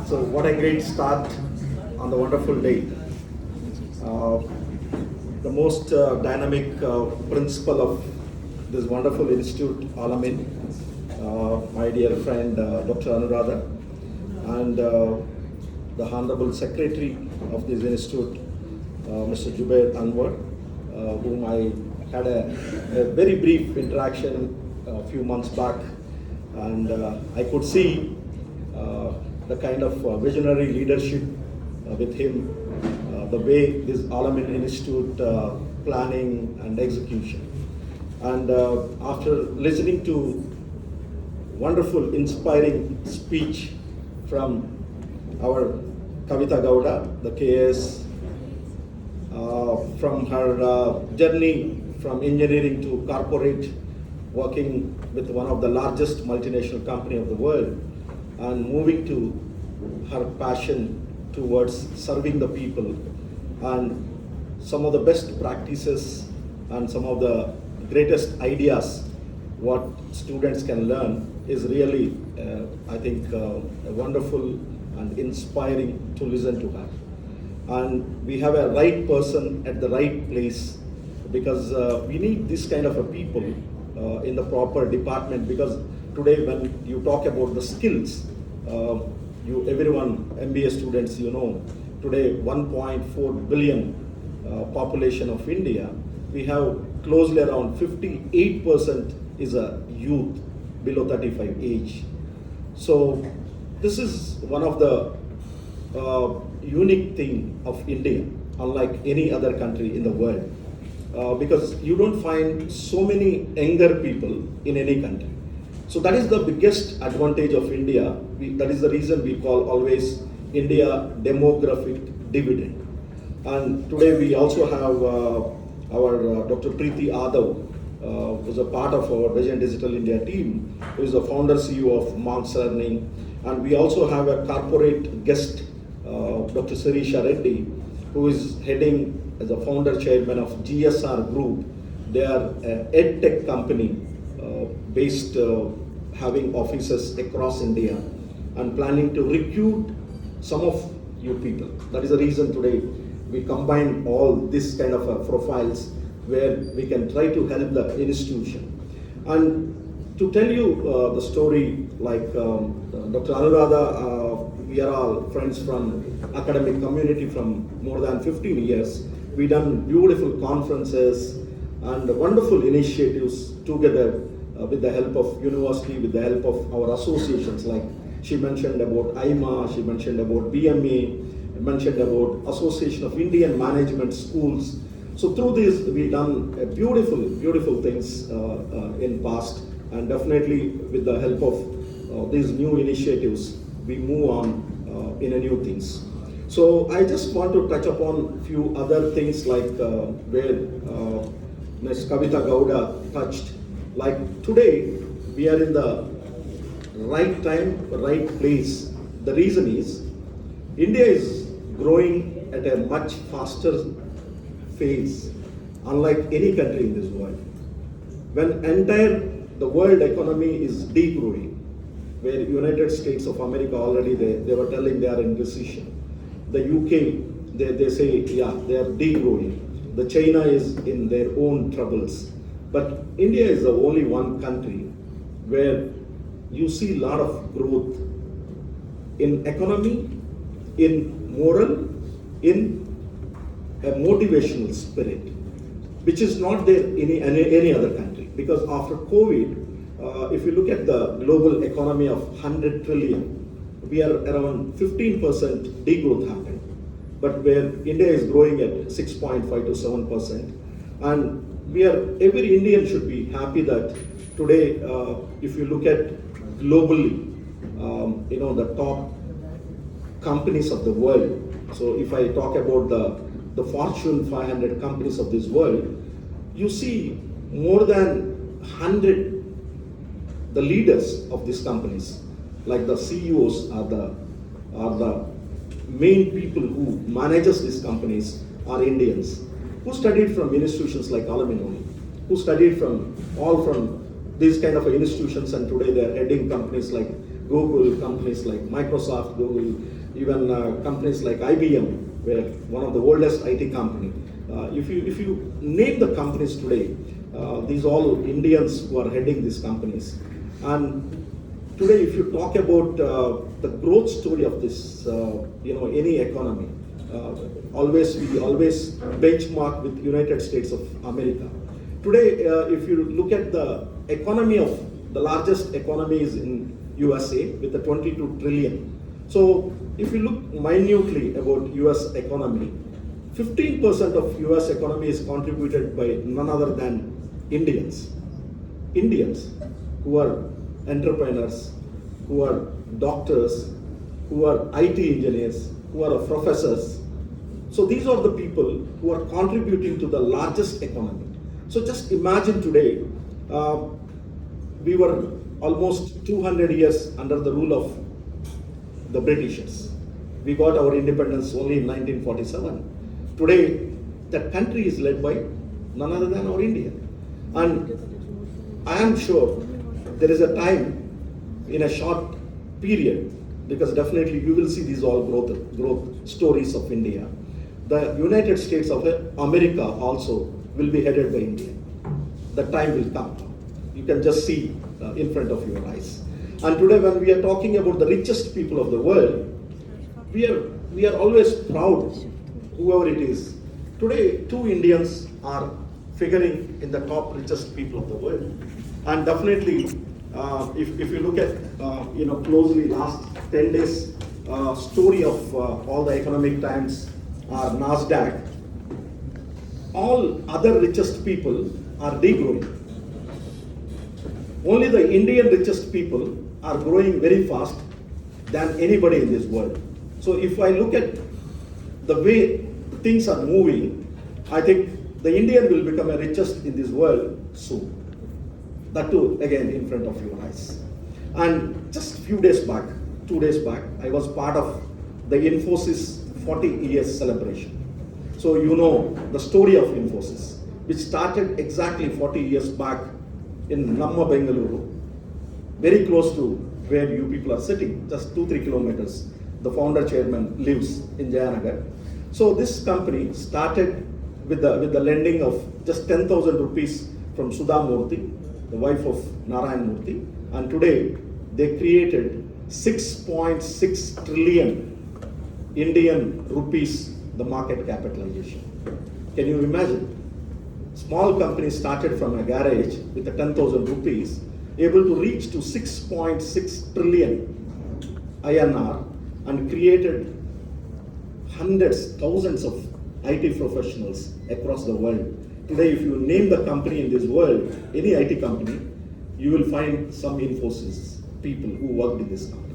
So what a great start on the wonderful day. Uh, the most dynamic principal of this wonderful institute, Al-Ameen, my dear friend Dr. Anuradha, and the Honorable Secretary of this institute, Mr. Zubair, Anwar, whom I had a very brief interaction a few months back, and I could see the kind of visionary leadership with him, the way this Al-Ameen Institute planning and execution. And after listening to wonderful, inspiring speech from our Kavitha Gowda, the KS, from her journey from engineering to corporate, working with one of the largest multinational company of the world, and moving to her passion towards serving the people, and some of the best practices and some of the greatest ideas what students can learn is really, I think, wonderful and inspiring to listen to her. And we have a right person at the right place, because we need this kind of a people in the proper department, because today when you talk about the skills, everyone, MBA students, you know, today 1.4 billion population of India, we have closely around 58% is a youth below 35 age. So this is one of the unique thing of India, unlike any other country in the world, because you don't find so many younger people in any country. So that is the biggest advantage of India. That is the reason we call always India demographic dividend. And today we also have our Dr. Preeti Adhav, who is a part of our Vision Digital India team, who is the founder CEO of Marks Learning. And we also have a corporate guest, Dr. Sirisha Reddy, who is heading as a founder chairman of GSR Group. They are an EdTech company based, having offices across India and planning to recruit some of you people. That is the reason today we combine all this kind of profiles where we can try to help the institution. And to tell you the story, like Dr. Anuradha, we are all friends from academic community from more than 15 years. We done beautiful conferences and wonderful initiatives together with the help of university, with the help of our associations, like she mentioned about IMA, she mentioned about BMA, mentioned about Association of Indian Management Schools. So through this, we done beautiful things in past, and definitely with the help of these new initiatives, we move on in a new things. So I just want to touch upon few other things, like where Ms. Kavitha Gowda touched. Like today, we are in the right time, right place. The reason is, India is growing at a much faster phase, unlike any country in this world. When the world economy is degrowing, where United States of America already, they were telling they are in recession. The UK, they say, yeah, they are degrowing. The China is in their own troubles. But India is the only one country where you see a lot of growth in economy, in moral, in a motivational spirit, which is not there in any other country. Because after COVID, if you look at the global economy of 100 trillion, we are around 15% degrowth happened. But where India is growing at 6.5 to 7%, and every Indian should be happy that today, if you look at globally, the top companies of the world. So if I talk about the Fortune 500 companies of this world, you see more than 100 the leaders of these companies, like the CEOs are the main people who manages these companies are Indians, who studied from institutions like Alameen, who studied from these kind of institutions, and today they are heading companies like Google, companies like Microsoft, Google, even companies like IBM, where one of the oldest IT company. If you name the companies today, these all Indians who are heading these companies. And today, if you talk about the growth story of this, any economy, we always benchmark with United States of America. Today, if you look at the economy of the largest economy is in USA with the 22 trillion. So if you look minutely about US economy, 15% of US economy is contributed by none other than Indians. Indians who are entrepreneurs, who are doctors, who are IT engineers, who are professors. So these are the people who are contributing to the largest economy. So just imagine today, we were almost 200 years under the rule of the Britishers. We got our independence only in 1947. Today, the country is led by none other than our India. And I am sure there is a time in a short period, because definitely you will see these all growth stories of India. The United States of America also will be headed by India. The time will come. You can just see in front of your eyes. And today when we are talking about the richest people of the world, we are always proud, whoever it is. Today, 2 Indians are figuring in the top richest people of the world. And definitely, if you look at closely last 10 days story of all the economic times or NASDAQ, all other richest people are degrowing. Only the Indian richest people are growing very fast than anybody in this world. So if I look at the way things are moving, I think the Indian will become the richest in this world soon. That too, again, in front of your eyes. And just a few days back, 2 days back, I was part of the Infosys 40 years celebration. So you know the story of Infosys, which started exactly 40 years back in Bangalore, very close to where you people are sitting, just 2-3 kilometers. The founder chairman lives in Jayanagar. So this company started with the lending of just 10,000 rupees from Sudha Murthy, the wife of Narayan Murthy, and today they created 6.6 trillion Indian rupees, the market capitalization. Can you imagine? Small company started from a garage with a 10,000 rupees, able to reach to 6.6 trillion INR and created hundreds, thousands of IT professionals across the world. Today, if you name the company in this world, any IT company, you will find some Infosys people who worked in this company.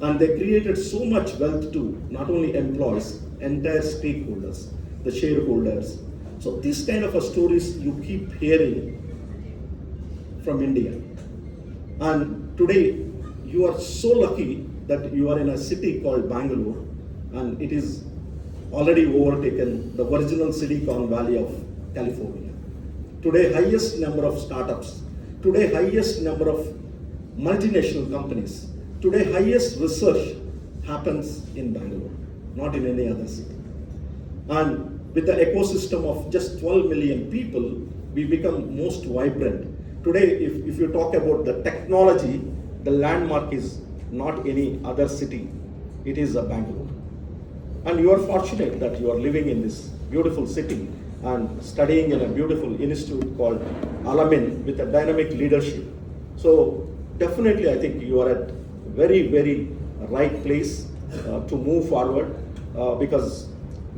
And they created so much wealth to not only employees, entire stakeholders, the shareholders. So these kind of stories you keep hearing from India. And today, you are so lucky that you are in a city called Bangalore, and it is already overtaken the original Silicon Valley of California. Today, highest number of startups. Today, highest number of multinational companies. Today, highest research happens in Bangalore, not in any other city. And with the ecosystem of just 12 million people, we become most vibrant. Today, if you talk about the technology, the landmark is not any other city. It is Bangalore. And you are fortunate that you are living in this beautiful city and studying in a beautiful institute called Alameen with a dynamic leadership. So definitely I think you are at very, very right place to move forward because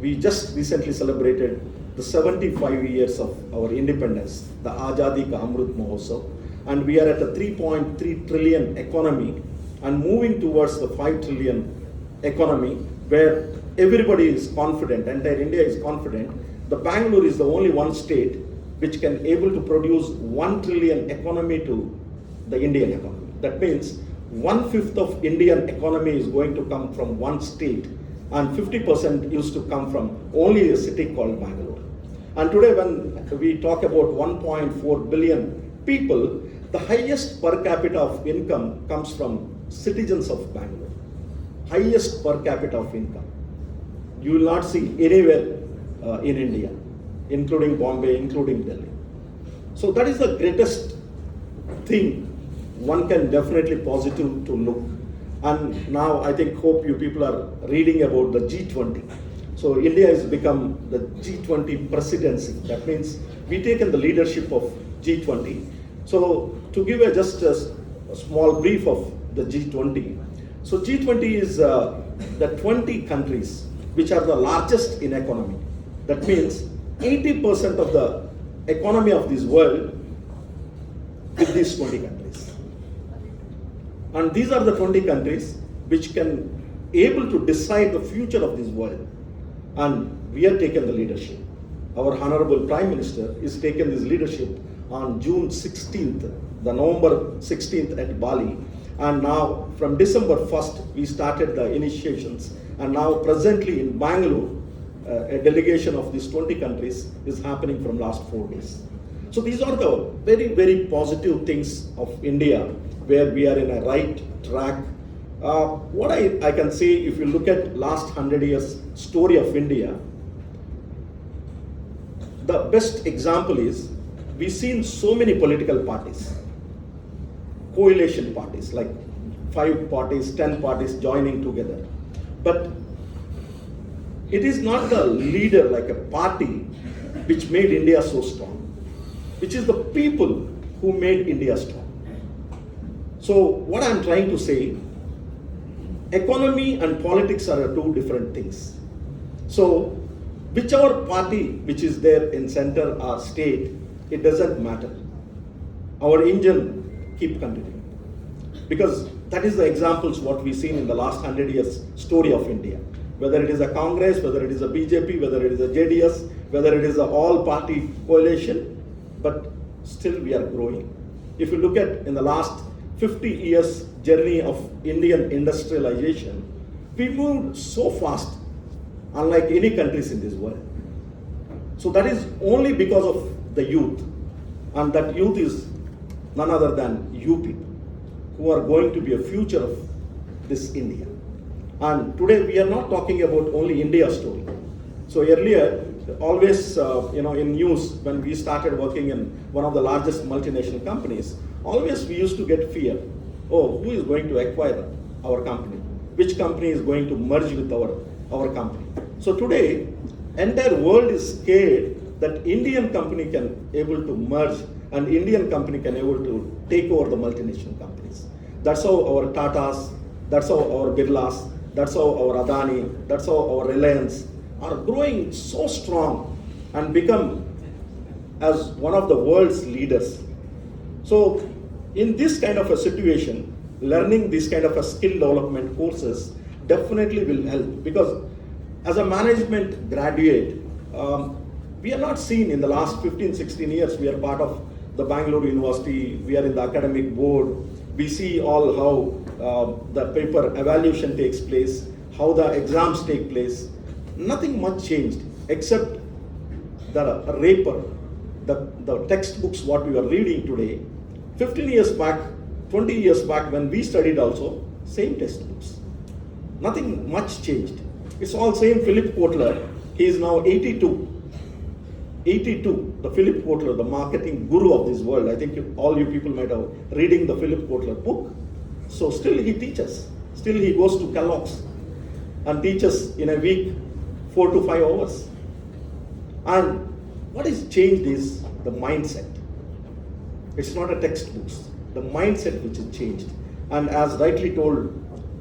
we just recently celebrated the 75 years of our independence, the Azadi Ka Amrit Mahotsav, and we are at a 3.3 trillion economy and moving towards the 5 trillion economy where everybody is confident, entire India is confident. The Bangalore is the only one state which can able to produce 1 trillion economy to the Indian economy. That means 1/5 of Indian economy is going to come from one state and 50% used to come from only a city called Bangalore. And today when we talk about 1.4 billion people, the highest per capita of income comes from citizens of Bangalore, highest per capita of income. You will not see anywhere in India, including Bombay, including Delhi. So that is the greatest thing one can definitely positive to look. And now I think, hope you people are reading about the G20. So India has become the G20 presidency. That means we taken the leadership of G20. So to give just a small brief of the G20. So G20 is the 20 countries which are the largest in economy. That means 80% of the economy of this world with these 20 countries. And these are the 20 countries which can able to decide the future of this world. And we have taken the leadership. Our Honorable Prime Minister is taken this leadership on June 16th, the November 16th at Bali. And now from December 1st, we started the initiations. And now presently in Bangalore, a delegation of these 20 countries is happening from last 4 days. So these are the very, very positive things of India, where we are in a right track. What I can say, if you look at last 100 years story of India, the best example is, we've seen so many political parties, coalition parties, like 5 parties, 10 parties joining together. But it is not the leader like a party which made India so strong, which is the people who made India strong. So what I'm trying to say, economy and politics are 2 different things. So whichever party which is there in center or state, it doesn't matter. Our engine keep continuing. Because that is the examples what we've seen in the last 100 years story of India. Whether it is a Congress, whether it is a BJP, whether it is a JDS, whether it is an all-party coalition, but still we are growing. If you look at in the last 50 years journey of Indian industrialization, we moved so fast, unlike any countries in this world. So that is only because of the youth. And that youth is none other than you people, who are going to be a future of this India. And today we are not talking about only India story. So earlier, always, in news, when we started working in one of the largest multinational companies, always we used to get fear. Oh, who is going to acquire our company? Which company is going to merge with our company? So today, entire world is scared that Indian company can able to merge and Indian company can able to take over the multinational companies. That's how our Tatas, that's how our Birlas, that's how our Adani, that's how our Reliance are growing so strong and become as one of the world's leaders. So in this kind of a situation, learning this kind of a skill development courses definitely will help, because as a management graduate, we are not seen in the last 15, 16 years, we are part of the Bangalore University, we are in the academic board, we see all how the paper evaluation takes place, how the exams take place. Nothing much changed except the paper, the textbooks what we are reading today. 15 years back, 20 years back when we studied also, same textbooks. Nothing much changed. It's all same. Philip Kotler, he is now 82. 82, the Philip Kotler, the marketing guru of this world. I think all you people might have reading the Philip Kotler book. So still he teaches. Still he goes to Kellogg's and teaches in a week 4 to 5 hours. And what is changed is the mindset. It's not a textbooks. The mindset which is changed. And as rightly told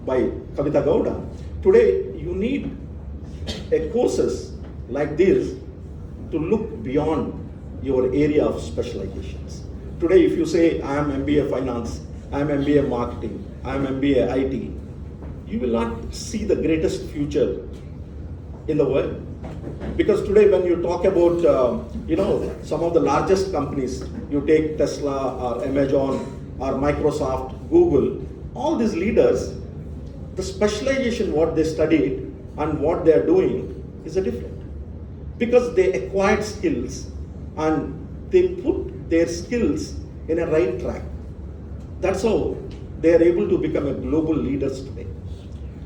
by Kavitha Gowda, today you need a courses like this to look beyond your area of specializations. Today, if you say, I am MBA Finance, I am MBA Marketing, I am MBA IT, you will not see the greatest future in the world. Because today, when you talk about, some of the largest companies, you take Tesla or Amazon or Microsoft, Google, all these leaders, the specialization what they studied and what they are doing is a different. Because they acquired skills and they put their skills in a right track. That's how they are able to become a global leaders today.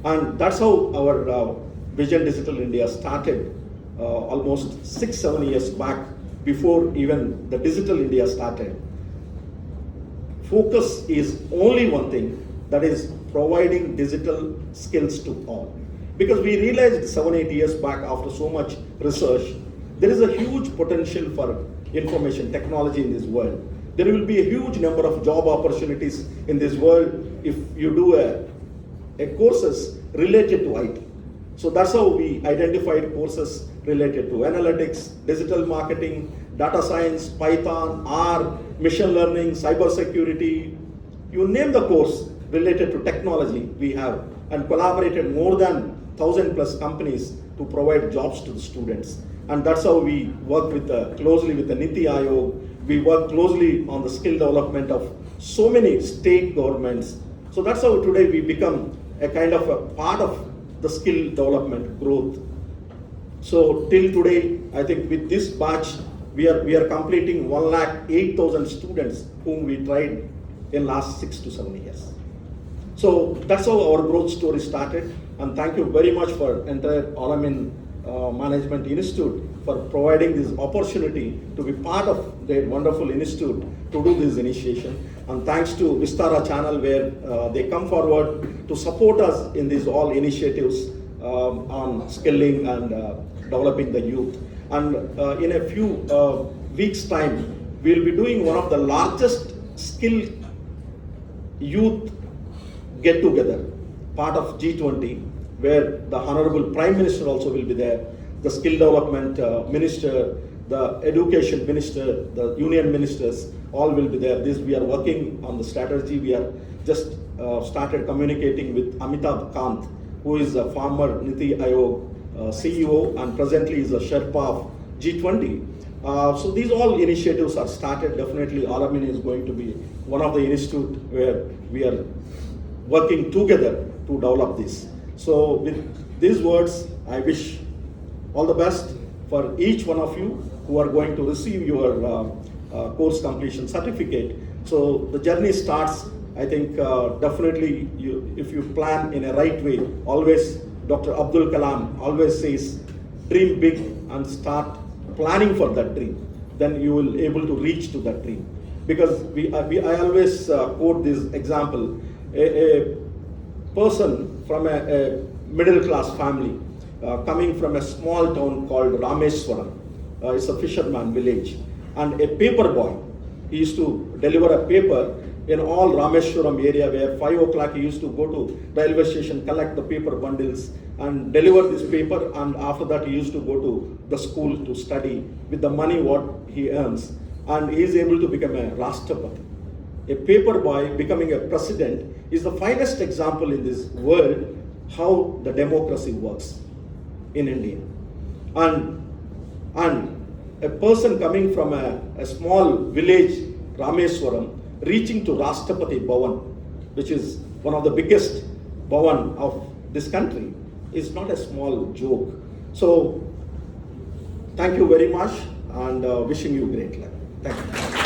And that's how our Vision Digital India started almost 6-7 years back, before even the Digital India started. Focus is only one thing, that is providing digital skills to all. Because we realized 7-8 years back, after so much research, there is a huge potential for information technology in this world. There will be a huge number of job opportunities in this world if you do a courses related to IT. So that's how we identified courses related to analytics, digital marketing, data science, Python, R, machine learning, cyber security. You name the course related to technology we have, and collaborated more than 1,000+ companies to provide jobs to the students. And that's how we work with closely with the Niti Aayog. We work closely on the skill development of so many state governments. So that's how today we become a kind of a part of the skill development growth. So till today, I think with this batch, we are completing 108,000 students whom we tried in last 6 to 7 years. So that's how our growth story started. And thank you very much for entire Al-Ameen Management Institute for providing this opportunity to be part of their wonderful institute to do this initiation. And thanks to Vistara channel, where they come forward to support us in these all initiatives on skilling and developing the youth. And in a few weeks' time, we'll be doing one of the largest skill youth get-together, part of G20, where the Honorable Prime Minister also will be there, the Skill Development Minister, the Education Minister, the Union Ministers, all will be there. This we are working on the strategy. We are just started communicating with Amitabh Kant, who is a former Niti Aayog CEO and presently is a Sherpa of G20. So these all initiatives are started. Definitely Al-Ameen is going to be one of the institute where we are working together to develop this. So with these words, I wish all the best for each one of you who are going to receive your course completion certificate. So the journey starts, I think definitely if you plan in a right way, always Dr. Abdul Kalam always says, dream big and start planning for that dream. Then you will able to reach to that dream. Because I always quote this example, a person from a middle class family coming from a small town called Rameswaram. It's a fisherman village. And a paper boy, he used to deliver a paper in all Rameswaram area, where 5 o'clock he used to go to railway station, collect the paper bundles and deliver this paper, and after that he used to go to the school to study with the money what he earns, and he is able to become a Rashtrapati. A paper boy becoming a president is the finest example in this world how the democracy works in India. And a person coming from a small village, Rameswaram, reaching to Rashtrapati Bhavan, which is one of the biggest Bhavan of this country, is not a small joke. So thank you very much, and wishing you great luck. Thank you.